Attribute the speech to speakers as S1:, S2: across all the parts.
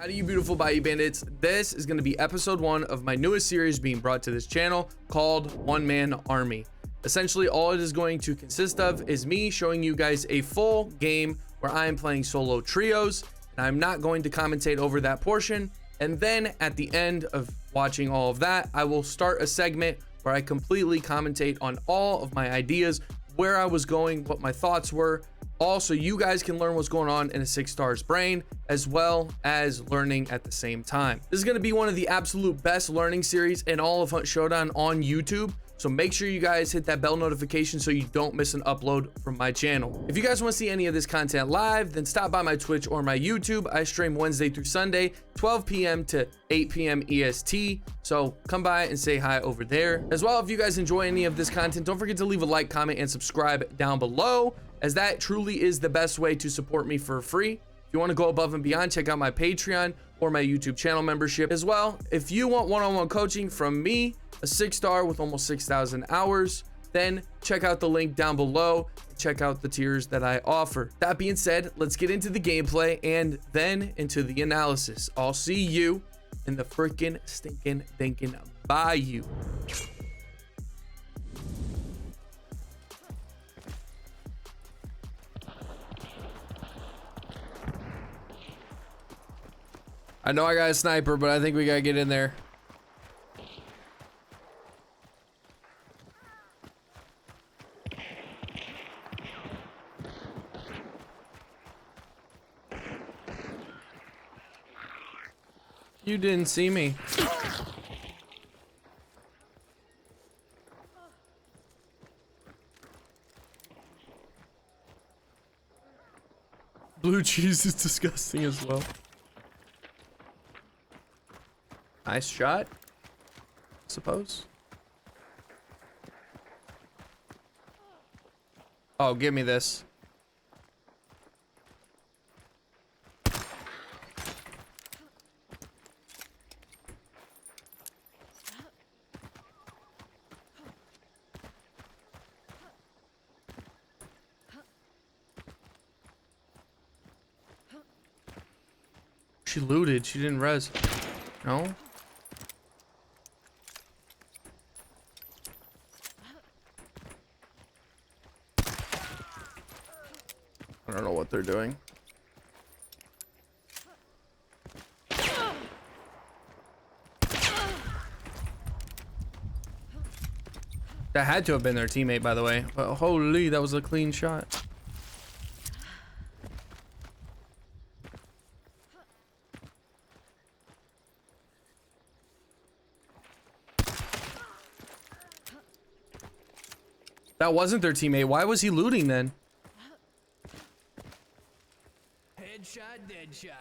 S1: Howdy, you beautiful Bayou Bandits. This is going to be episode 1 of my newest series being brought to this channel called One Man Army. Essentially, all it is going to consist of is me showing you guys a full game where I am playing solo trios, and I'm not going to commentate over that portion. And then at the end of watching all of that, I will start a segment where I completely commentate on all of my ideas, where I was going, what my thoughts were. Also, you guys can learn what's going on in a 6-star's brain, as well as learning at the same time. This is going to be one of the absolute best learning series in all of Hunt Showdown on YouTube. So make sure you guys hit that bell notification so you don't miss an upload from my channel. If you guys want to see any of this content live, then stop by my Twitch or my YouTube. I stream Wednesday through Sunday, 12 p.m. to 8 p.m. EST. So come by and say hi over there. As well, if you guys enjoy any of this content, don't forget to leave a like, comment, and subscribe down below, as that truly is the best way to support me for free. If you want to go above and beyond, check out my Patreon or my YouTube channel membership as well. If you want one-on-one coaching from me, a 6-star with almost 6,000 hours, then check out the link down below. Check out the tiers that I offer. That being said, let's get into the gameplay and then into the analysis. I'll see you in the freaking stinking thinking bayou. I know I got a sniper, but I think we gotta get in there. You didn't see me. Blue cheese is disgusting as well. Nice shot, suppose. Oh, give me this. She looted, she didn't res. No? I don't know what they're doing. That had to have been their teammate, by the way. But holy, that was a clean shot. That wasn't their teammate. Why was he looting then?
S2: Headshot, dead shot.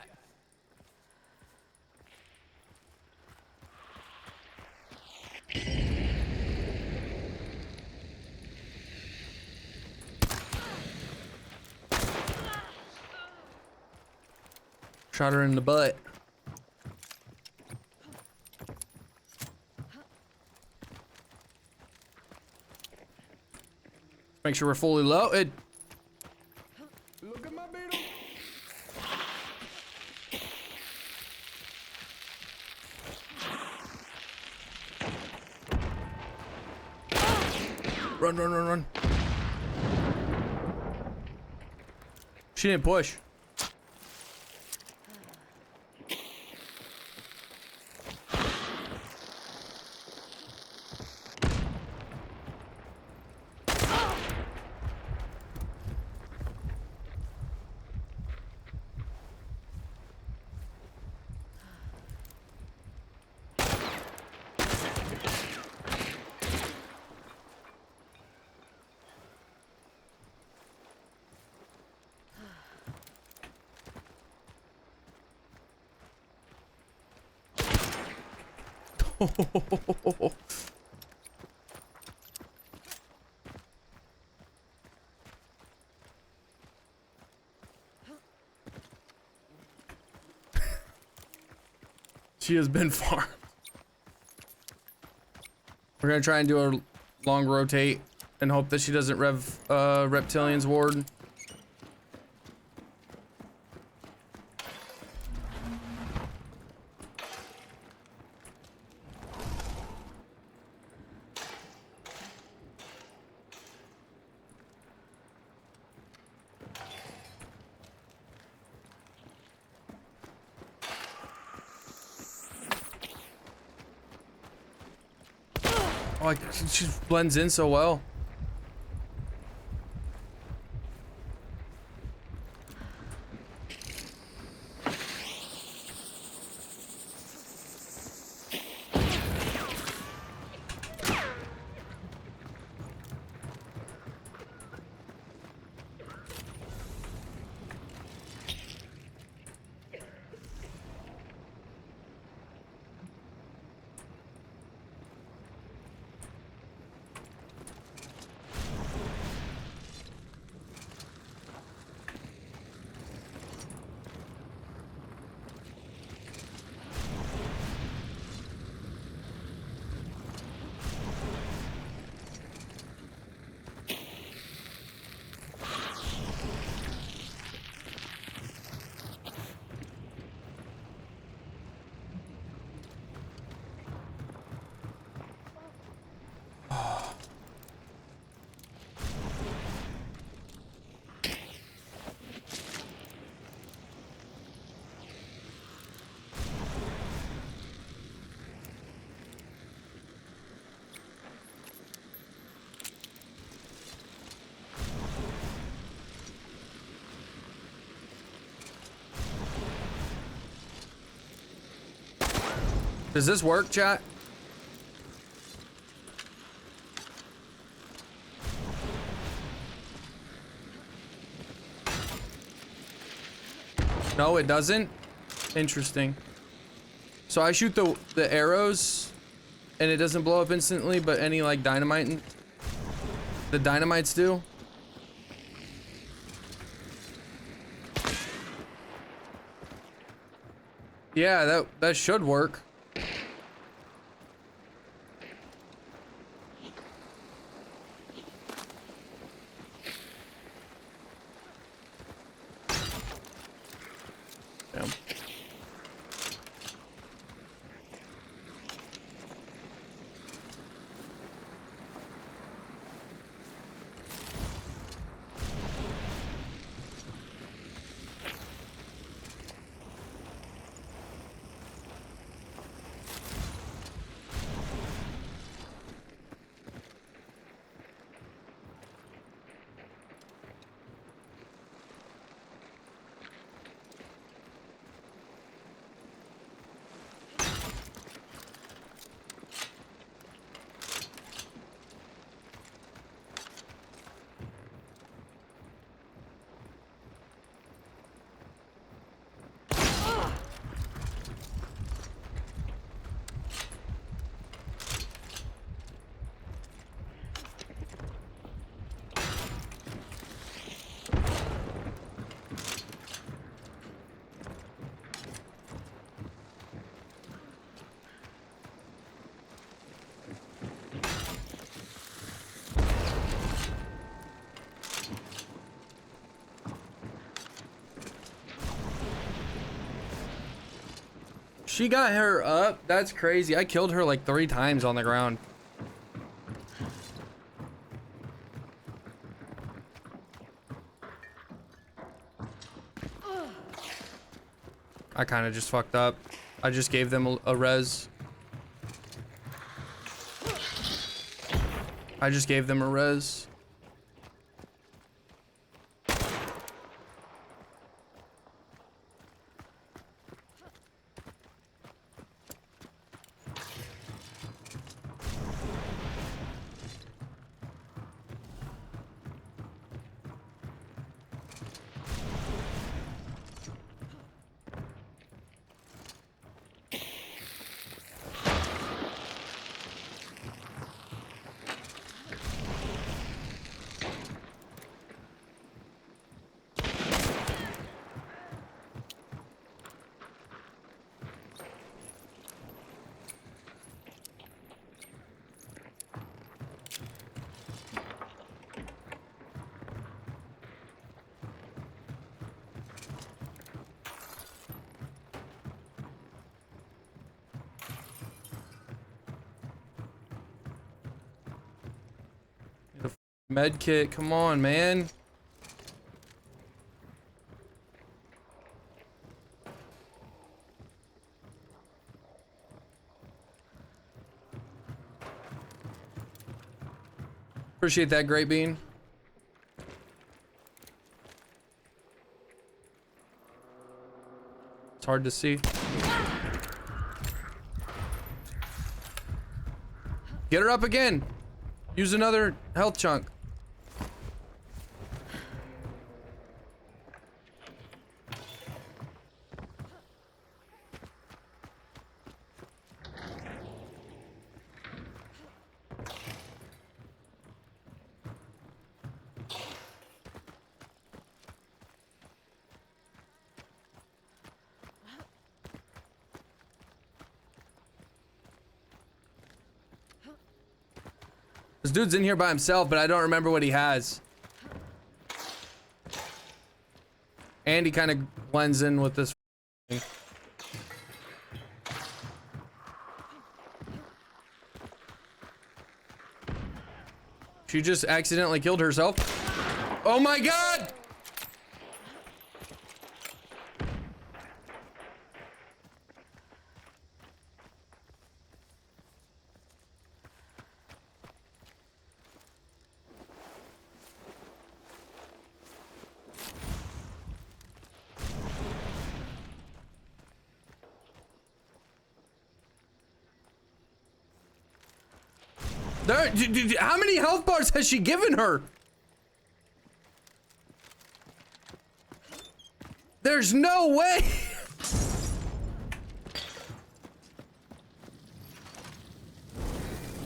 S1: Shot her in the butt. Make sure we're fully loaded.
S2: Look at my beetle.
S1: Run, run, run, run. She didn't push. She has been farmed. We're gonna try and do a long rotate and hope that she doesn't rev Reptilian's ward. Oh, she blends in so well. Does this work, chat? No, it doesn't. Interesting. So I shoot the arrows and it doesn't blow up instantly, but any like dynamite, the dynamites do. Yeah, that should work. Damn. She got her up. That's crazy. I killed her like 3 times on the ground. I kind of just fucked up. I just gave them a res. I just gave them a res. Med kit, come on, man. Appreciate that, Great Bean. It's hard to see. Get her up again. Use another health chunk. This dude's in here by himself, but I don't remember what he has. And he kind of blends in with this thing. She just accidentally killed herself. Oh my god! There, how many health bars has she given her? There's no way.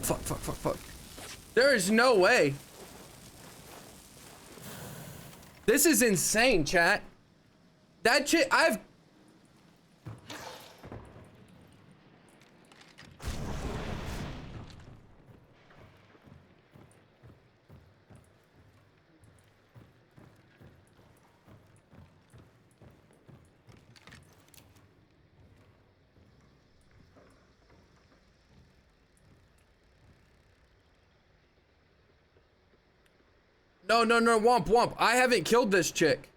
S1: Fuck. There is no way. This is insane, chat. That chick, No, Womp. I haven't killed this chick.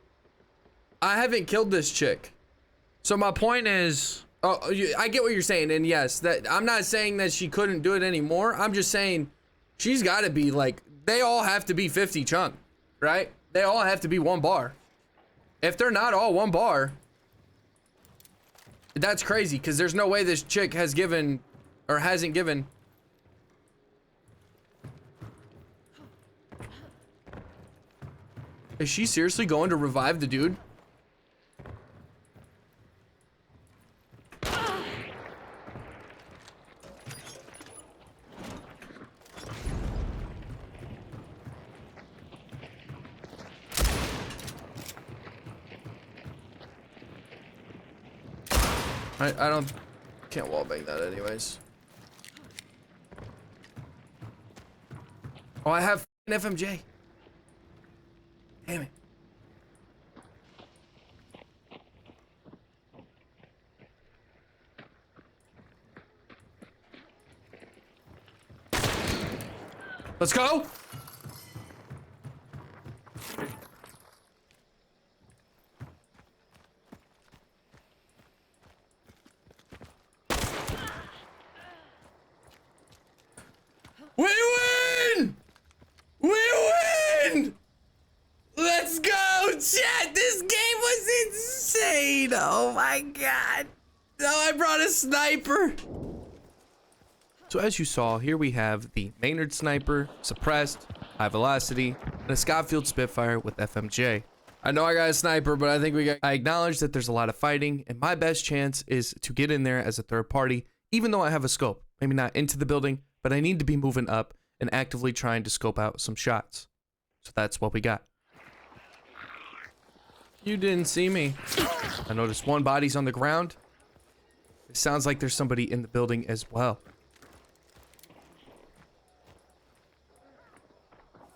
S1: So my point is, I get what you're saying, and yes, that I'm not saying that she couldn't do it anymore. I'm just saying she's got to be like, they all have to be 50 chunk, right? They all have to be 1 bar. If they're not all 1 bar, that's crazy, because there's no way this chick has given or hasn't given. Is she seriously going to revive the dude? Can't wallbang that anyways. Oh, I have an FMJ. Damn it. Let's go. We win! We win! Let's go, chat! This game was insane! Oh my god! Oh, I brought a sniper! So as you saw, here we have the Maynard sniper, suppressed, high velocity, and a Scottfield Spitfire with FMJ. I know I got a sniper, but I acknowledge that there's a lot of fighting, and my best chance is to get in there as a third party, even though I have a scope. Maybe not into the building, but I need to be moving up and actively trying to scope out some shots. So that's what we got. You didn't see me. I noticed 1 body's on the ground. It sounds like there's somebody in the building as well.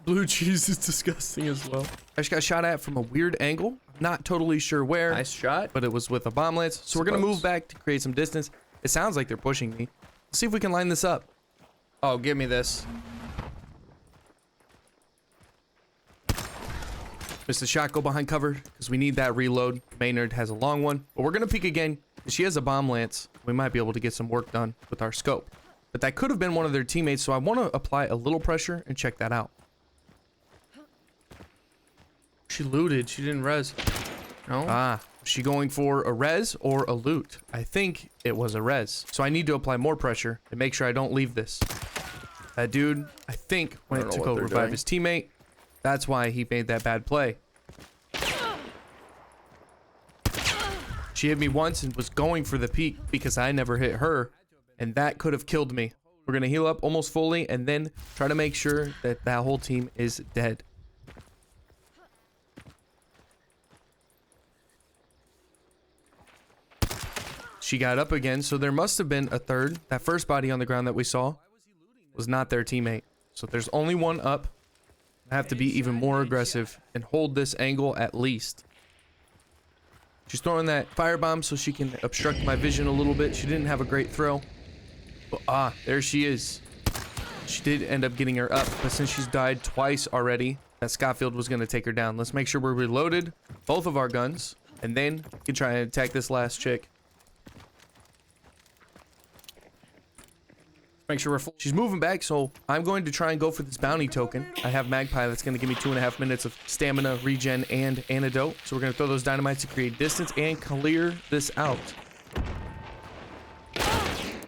S1: Blue cheese is disgusting as well. I just got shot at from a weird angle. I'm not totally sure where. Nice shot. But it was with a bomb lance. So we're going to move back to create some distance. It sounds like they're pushing me. Let's see if we can line this up. Oh, give me this. Missed the shot, go behind cover because we need that reload. Maynard has a long one, but we're going to peek again. She has a bomb lance. We might be able to get some work done with our scope. But that could have been one of their teammates, so I want to apply a little pressure and check that out. She looted. She didn't res. No. Ah, was she going for a res or a loot? I think it was a res. So I need to apply more pressure and make sure I don't leave this. That dude, I think, went to go revive his teammate. That's why he made that bad play. She hit me once and was going for the peek because I never hit her, and that could have killed me. We're gonna heal up almost fully and then try to make sure that that whole team is dead. She got up again, so there must have been a third. That first body on the ground that we saw was not their teammate. So there's only one up. I have to be even more aggressive and hold this angle at least. She's throwing that firebomb so she can obstruct my vision a little bit. She didn't have a great throw. But there she is. She did end up getting her up, but since she's died twice already, that Scotfield was going to take her down. Let's make sure we're reloaded, both of our guns, and then we can try and attack this last chick. Make sure we're full. She's moving back, so I'm going to try and go for this bounty token. I have Magpie that's going to give me 2.5 minutes of stamina, regen, and antidote. So we're going to throw those dynamites to create distance and clear this out.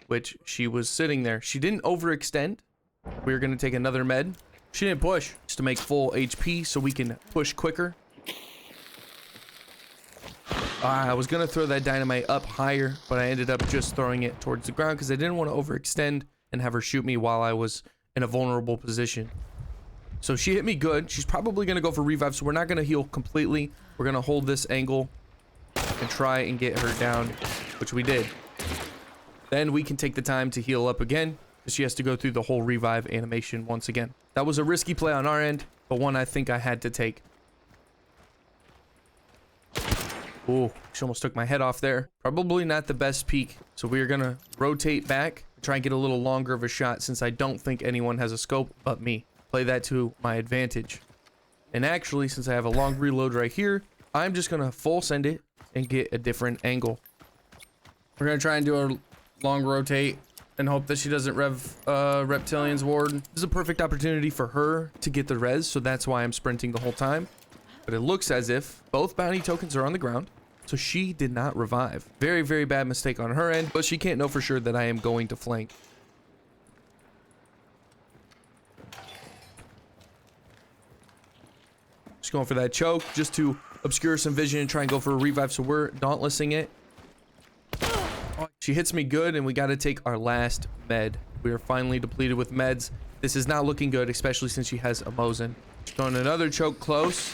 S1: Which she was sitting there. She didn't overextend. We're going to take another med. She didn't push, just to make full HP so we can push quicker. I was going to throw that dynamite up higher, but I ended up just throwing it towards the ground because I didn't want to overextend and have her shoot me while I was in a vulnerable position. So she hit me good. She's probably going to go for revive, so we're not going to heal completely. We're going to hold this angle and try and get her down, which we did. Then we can take the time to heal up again, because she has to go through the whole revive animation once again. That was a risky play on our end, but one I think I had to take. Ooh, she almost took my head off there. Probably not the best peek. So we are going to rotate back, try and get a little longer of a shot since I don't think anyone has a scope but me. Play that to my advantage. And actually, since I have a long reload right here, I'm just going to full send it and get a different angle. We're going to try and do a long rotate and hope that she doesn't rev Reptilian's ward. This is a perfect opportunity for her to get the res, so that's why I'm sprinting the whole time. But it looks as if both bounty tokens are on the ground, so she did not revive. Very, very bad mistake on her end, but she can't know for sure that I am going to flank. Just going for that choke just to obscure some vision and try and go for a revive, so we're dauntlessing it. She hits me good, and we got to take our last med. We are finally depleted with meds. This is not looking good, especially since she has a Mosin. Throwing another choke close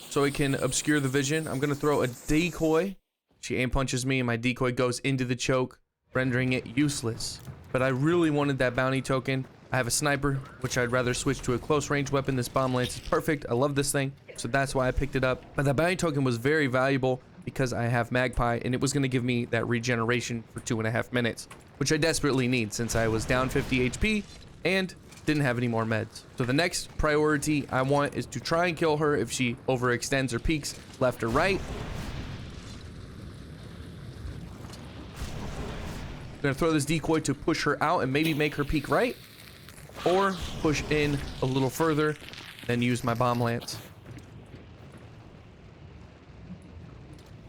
S1: so it can obscure the vision. I'm going to throw a decoy. She aim punches me, and my decoy goes into the choke, rendering it useless. But I really wanted that bounty token. I have a sniper, which I'd rather switch to a close range weapon. This bomb lance is perfect. I love this thing, so that's why I picked it up. But that bounty token was very valuable because I have Magpie, and it was going to give me that regeneration for 2.5 minutes, which I desperately need since I was down 50 HP and didn't have any more meds. So the next priority I want is to try and kill her if she overextends or peeks left or right. I'm gonna throw this decoy to push her out and maybe make her peek right, or push in a little further, then use my bomb lance.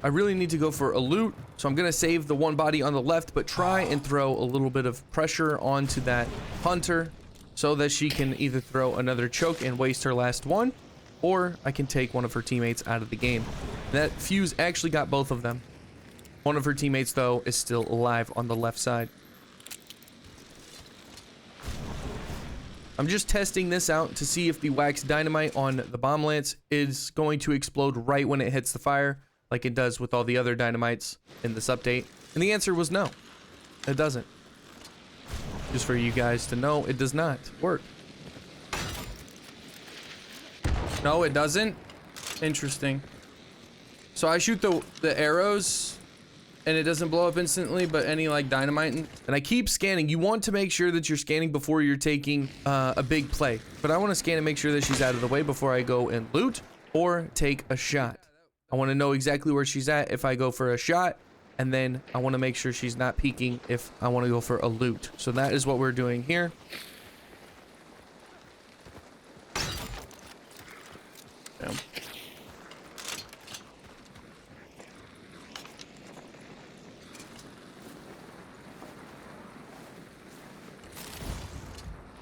S1: I really need to go for a loot, so I'm gonna save the one body on the left, but try and throw a little bit of pressure onto that hunter so that she can either throw another choke and waste her last one, or I can take one of her teammates out of the game. That fuse actually got both of them. One of her teammates, though, is still alive on the left side. I'm just testing this out to see if the wax dynamite on the bomb lance is going to explode right when it hits the fire, like it does with all the other dynamites in this update. And the answer was no, it doesn't. Just for you guys to know, it does not work. No, it doesn't? Interesting. So I shoot the arrows and it doesn't blow up instantly, but any like dynamite, and I keep scanning. You want to make sure that you're scanning before you're taking a big play, but I want to scan and make sure that she's out of the way before I go and loot or take a shot. I want to know exactly where she's at if I go for a shot, and then I want to make sure she's not peeking if I want to go for a loot. So that is what we're doing here. Damn.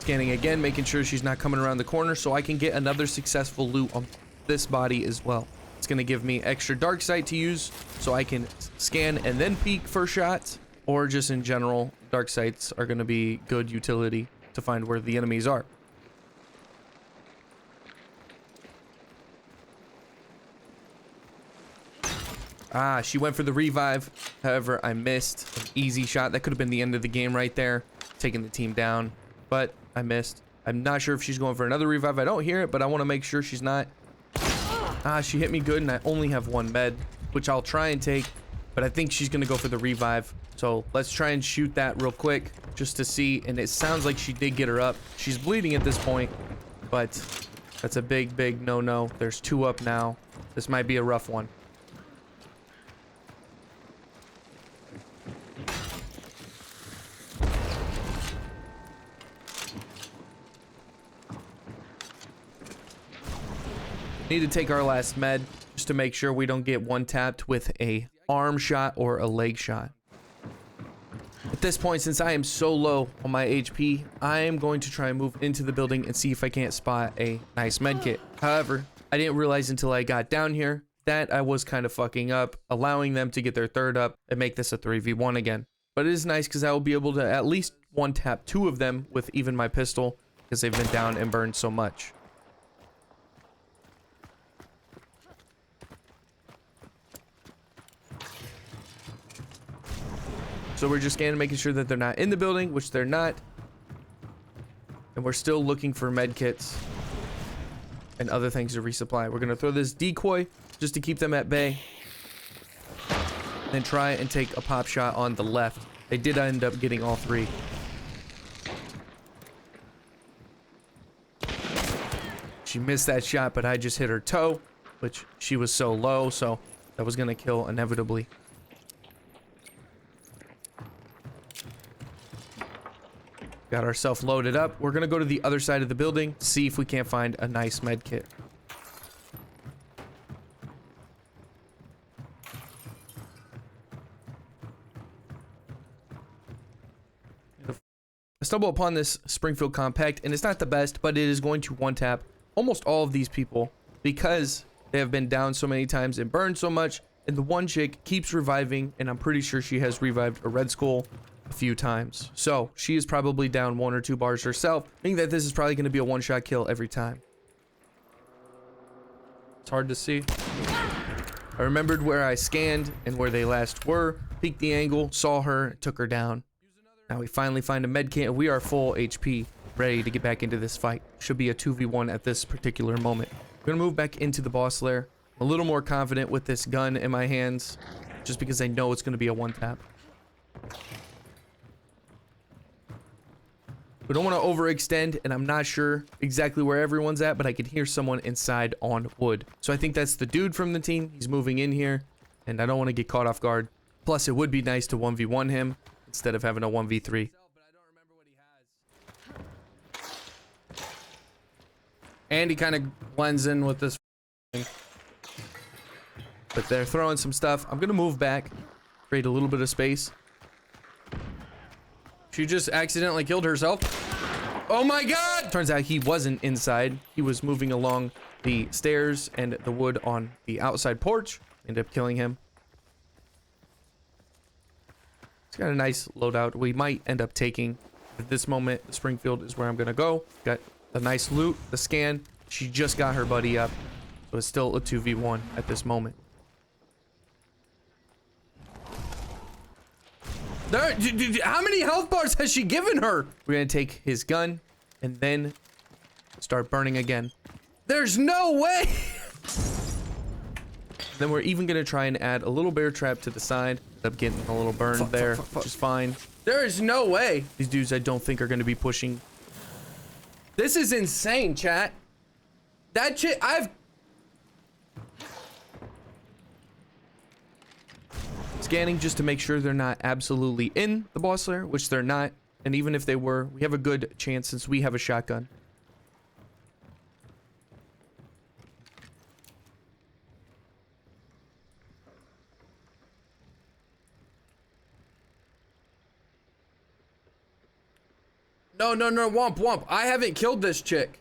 S1: Scanning again, making sure she's not coming around the corner so I can get another successful loot on this body as well. It's going to give me extra dark sight to use so I can scan and then peek for shots, or just in general, dark sights are going to be good utility to find where the enemies are. Ah, she went for the revive. However, I missed an easy shot. That could have been the end of the game right there, taking the team down, but I missed. I'm not sure if she's going for another revive. I don't hear it, but I want to make sure she's not. Ah, she hit me good, and I only have one med, which I'll try and take, but I think she's going to go for the revive. So let's try and shoot that real quick just to see, and it sounds like she did get her up. She's bleeding at this point, but that's a big, big no-no. There's 2 up now. This might be a rough one. Need to take our last med just to make sure we don't get one tapped with a arm shot or a leg shot. At this point, since I am so low on my HP, I am going to try and move into the building and see if I can't spot a nice med kit. However, I didn't realize until I got down here that I was kind of fucking up, allowing them to get their 3rd up and make this a 3v1 again. But it is nice because I will be able to at least one tap 2 of them with even my pistol because they've been down and burned so much. So we're just scanning, making sure that they're not in the building, which they're not. And we're still looking for med kits and other things to resupply. We're going to throw this decoy just to keep them at bay. And try and take a pop shot on the left. They did end up getting all 3. She missed that shot, but I just hit her toe, which she was so low, so that was going to kill inevitably. Got ourselves loaded up. We're going to go to the other side of the building, see if we can't find a nice med kit. I stumble upon this Springfield compact, and it's not the best, but it is going to one-tap almost all of these people because they have been down so many times and burned so much, and the one chick keeps reviving, and I'm pretty sure she has revived a Red Skull a few times. So she is probably down 1 or 2 bars herself, meaning that this is probably going to be a one-shot kill every time. It's hard to see. I remembered where I scanned and where they last were, peeked the angle, saw her, took her down. Now we finally find a med kit and we are full HP, ready to get back into this fight. Should be a 2v1 at this particular moment. We're gonna move back into the boss lair. I'm a little more confident with this gun in my hands, just because I know it's gonna be a one-tap. We don't want to overextend, and I'm not sure exactly where everyone's at, but I can hear someone inside on wood. So I think that's the dude from the team. He's moving in here, and I don't want to get caught off guard. Plus, it would be nice to 1v1 him instead of having a 1v3. And he kind of blends in with this thing. But they're throwing some stuff. I'm going to move back, create a little bit of space. She just accidentally killed herself. Oh my god! Turns out he wasn't inside. He was moving along the stairs and the wood on the outside porch. Ended up killing him. He's got a nice loadout. We might end up taking, at this moment, the Springfield is where I'm gonna go. Got the nice loot, the scan. She just got her buddy up. So it's still a 2v1 at this moment. How many health bars has she given her? We're gonna take his gun and then start burning again. There's no way. Then we're even gonna try and add a little bear trap to the side. End up getting a little burn there, which is fine. There is no way. These dudes I don't think are gonna be pushing. This is insane, chat. That shit, scanning just to make sure they're not absolutely in the boss lair, which they're not. And even if they were, we have a good chance since we have a shotgun. No, Womp. I haven't killed this chick.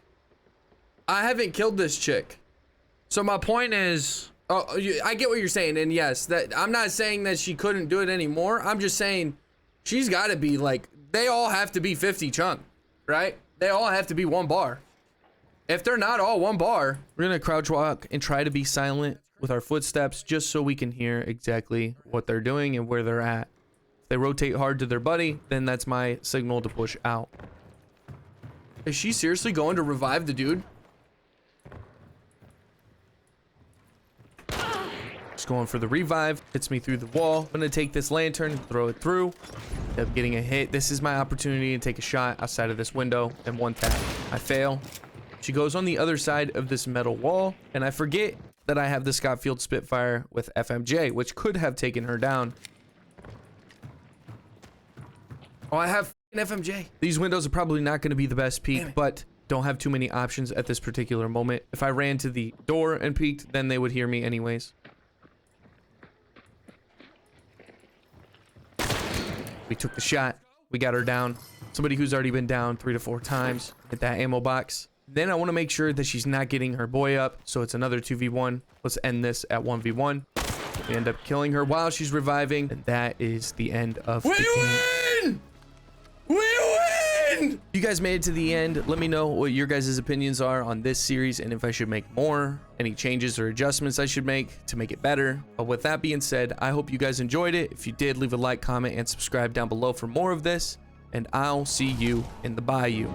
S1: So my point is, I get what you're saying, and yes, that I'm not saying that she couldn't do it anymore. I'm just saying she's got to be like, they all have to be 50 chunk, right? They all have to be 1 bar. If they're not all 1 bar, we're gonna crouch walk and try to be silent with our footsteps just so we can hear exactly what they're doing and where they're at. If they rotate hard to their buddy, then that's my signal to push out. Is she seriously going to revive the dude? Just going for the revive. Hits me through the wall. I'm gonna take this lantern and throw it through. End up getting a hit. This is my opportunity to take a shot outside of this window and 1 tap. I fail. She goes on the other side of this metal wall, and I forget that I have the Scotfield Spitfire with FMJ, which could have taken her down. Oh, I have FMJ. These windows are probably not going to be the best peek, but don't have too many options at this particular moment. If I ran to the door and peeked, then they would hear me anyways. We took the shot. We got her down. Somebody who's already been down 3 to 4 times. Hit that ammo box. Then I want to make sure that she's not getting her boy up. So it's another 2v1. Let's end this at 1v1. We end up killing her while she's reviving. And that is the end of the game. We win! You guys made it to the end. Let me know what your guys' opinions are on this series and if I should make more, any changes or adjustments I should make to make it better. But with that being said, I hope you guys enjoyed it. If you did, leave a like, comment, and subscribe down below for more of this. And I'll see you in the bayou.